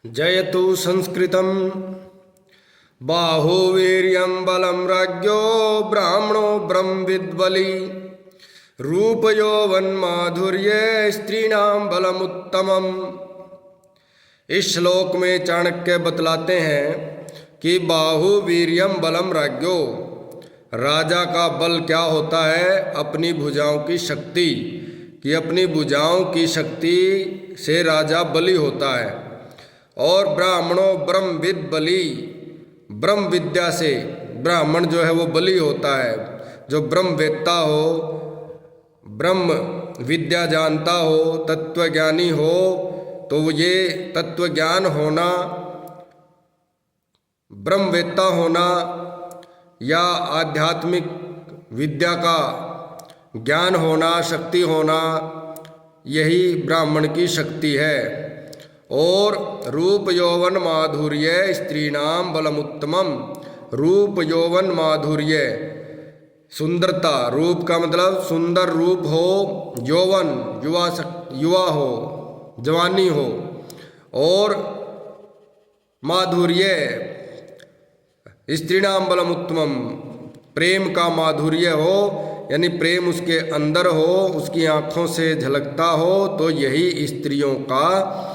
जयतु संस्कृतं बाहुवीर्यं बलं राज्ञो ब्राह्मणो ब्रह्मविद्बली रूपयौवनमाधुर्ये स्त्रीणां बलमुत्तमम्। इस श्लोक में चाणक्य बतलाते हैं कि बाहुवीर्यम बलम राज्ञो, राजा का बल क्या होता है? अपनी भुजाओं की शक्ति, कि अपनी भुजाओं की शक्ति से राजा बली होता है। और ब्राह्मणों ब्रह्मविद बली, ब्रह्म विद्या से ब्राह्मण जो है वो बली होता है। जो ब्रह्मवेत्ता हो, ब्रह्म विद्या जानता हो, तत्वज्ञानी हो, तो ये तत्वज्ञान होना, ब्रह्मवेत्ता होना या आध्यात्मिक विद्या का ज्ञान होना, शक्ति होना, यही ब्राह्मण की शक्ति है। और रूप यौवन माधुर्य स्त्रीणाम बलमुत्तमम, रूप यौवन माधुर्य, सुंदरता, रूप का मतलब सुंदर रूप हो, यौवन युवा हो, जवानी हो, और माधुर्य स्त्रीणाम बलमुत्तमम, प्रेम का माधुर्य हो, यानी प्रेम उसके अंदर हो, उसकी आँखों से झलकता हो, तो यही स्त्रियों का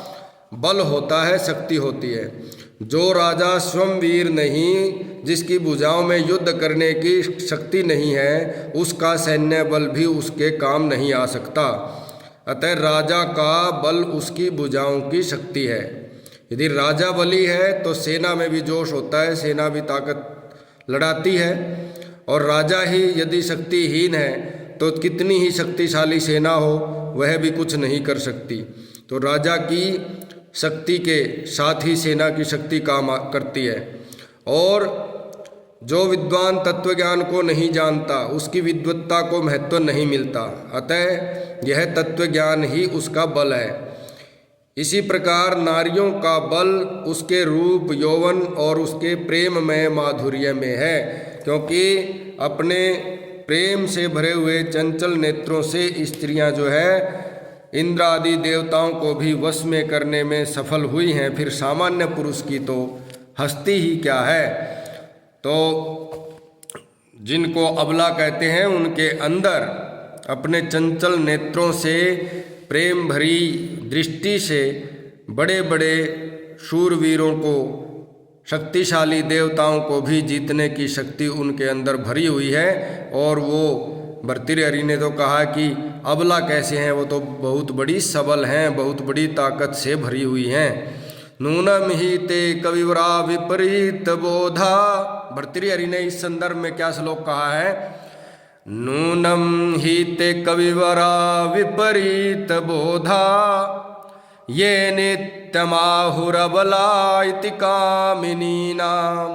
बल होता है, शक्ति होती है। जो राजा स्वयं वीर नहीं, जिसकी भुजाओं में युद्ध करने की शक्ति नहीं है, उसका सैन्य बल भी उसके काम नहीं आ सकता। अतः राजा का बल उसकी भुजाओं की शक्ति है। यदि राजा बली है तो सेना में भी जोश होता है, सेना भी ताकत लड़ाती है। और राजा ही यदि शक्तिहीन है तो कितनी ही शक्तिशाली सेना हो, वह भी कुछ नहीं कर सकती। तो राजा की शक्ति के साथ ही सेना की शक्ति काम करती है। और जो विद्वान तत्वज्ञान को नहीं जानता, उसकी विद्वत्ता को महत्व नहीं मिलता। अतः यह तत्वज्ञान ही उसका बल है। इसी प्रकार नारियों का बल उसके रूप, यौवन और उसके प्रेम में, माधुर्य में है। क्योंकि अपने प्रेम से भरे हुए चंचल नेत्रों से स्त्रियां जो है इंद्र आदि देवताओं को भी वश में करने में सफल हुई हैं। फिर सामान्य पुरुष की तो हस्ती ही क्या है। तो जिनको अबला कहते हैं, उनके अंदर अपने चंचल नेत्रों से, प्रेम भरी दृष्टि से बड़े बड़े शूरवीरों को, शक्तिशाली देवताओं को भी जीतने की शक्ति उनके अंदर भरी हुई है। और वो भर्तृहरि ने तो कहा कि अबला कैसे हैं? वो तो बहुत बड़ी सबल हैं, बहुत बड़ी ताकत से भरी हुई हैं। नूनम ही ते कविवरा विपरीत बोधा। भर्तृहरि ने इस संदर्भ में क्या श्लोक कहा है? नूनम ही ते कविवरा विपरीत बोधा ये नित्यमाहुरबला इति कामिनीनाम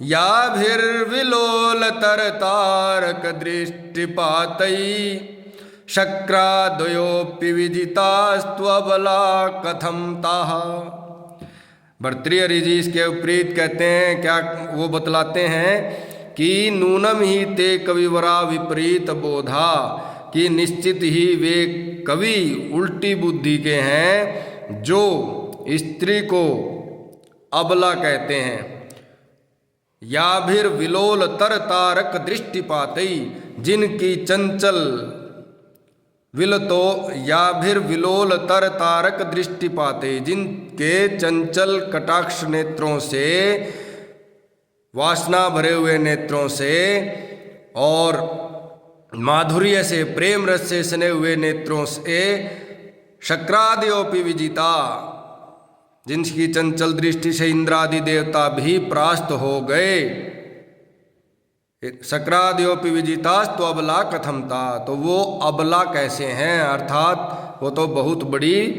याभिर्विलोल तरतारक दृष्टिपातई शक्राद्वयोऽपि विजितास्त्वबला कथम ताः। भर्तृहरि जी इसके विपरीत कहते हैं, क्या वो बतलाते हैं कि नूनम ही ते कविवरा विपरीत बोधा, कि निश्चित ही वे कवि उल्टी बुद्धि के हैं जो स्त्री को अबला कहते हैं। या फिर विलोल तर तारक दृष्टिपातई, जिनकी चंचल विल तो या फिर विलोल तर तारक दृष्टिपातई, जिनके चंचल कटाक्ष नेत्रों से, वासना भरे हुए नेत्रों से और माधुर्य से, प्रेम रस से सने हुए नेत्रों से शक्राद्योपि विजिता, जिनकी चंचल दृष्टि से इंद्रादि देवता भी परास्त हो गए। शक्राद्योपि विजितास्तु अबला कथमता, तो वो अबला कैसे हैं? अर्थात वो तो बहुत बड़ी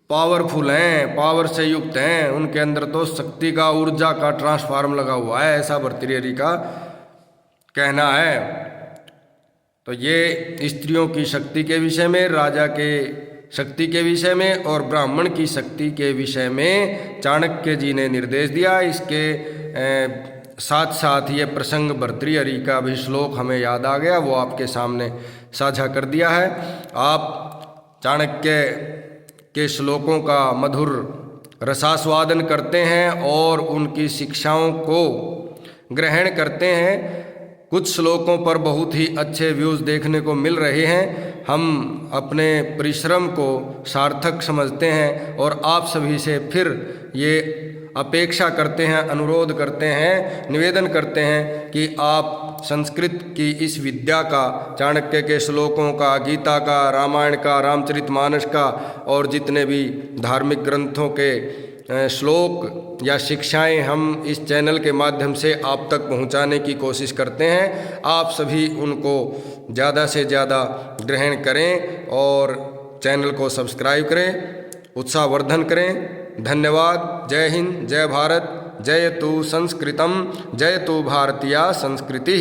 पावरफुल हैं, पावर से युक्त हैं, उनके अंदर तो शक्ति का, ऊर्जा का ट्रांसफार्म लगा हुआ है, ऐसा भर्तृहरि का कहना है। तो ये स्त्रियों की शक्ति के विषय में, राजा के शक्ति के विषय में और ब्राह्मण की शक्ति के विषय में चाणक्य जी ने निर्देश दिया। इसके साथ साथ ये प्रसंग भर्तृहरि का भी श्लोक हमें याद आ गया, वो आपके सामने साझा कर दिया है। आप चाणक्य के श्लोकों का मधुर रसास्वादन करते हैं और उनकी शिक्षाओं को ग्रहण करते हैं। कुछ श्लोकों पर बहुत ही अच्छे व्यूज़ देखने को मिल रहे हैं। हम अपने परिश्रम को सार्थक समझते हैं और आप सभी से फिर ये अपेक्षा करते हैं, अनुरोध करते हैं, निवेदन करते हैं कि आप संस्कृत की इस विद्या का, चाणक्य के श्लोकों का, गीता का, रामायण का, रामचरितमानस का और जितने भी धार्मिक ग्रंथों के श्लोक या शिक्षाएं हम इस चैनल के माध्यम से आप तक पहुंचाने की कोशिश करते हैं। आप सभी उनको ज़्यादा से ज़्यादा ग्रहण करें और चैनल को सब्सक्राइब करें, उत्साहवर्धन करें। धन्यवाद। जय हिंद, जय भारत, जयतु संस्कृतम, जयतु भारतीय संस्कृति।